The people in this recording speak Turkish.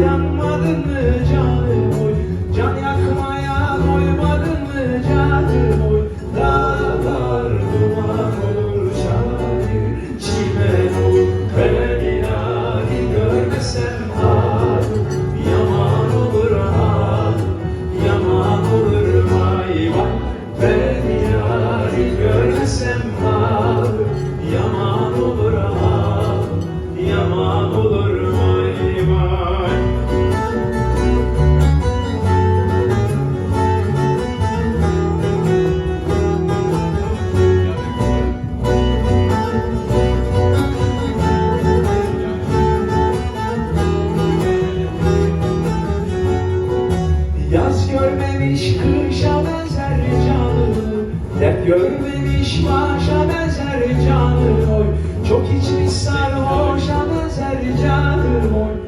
yanmadın mı canım oy? Can yakmaya doymadın mı canım oy? Dağlar duman olur şair çimen olur. Ben ilahi görmesem halim yaman olur halim yaman olur vay vay. Ben ilahi görmesem halim yaman olur halim yaman olur vay vay. Yaz görmemiş kışa benzer canım, dert görmemiş başa benzer canım oy. Çok içmiş sarhoşa benzer canım oy.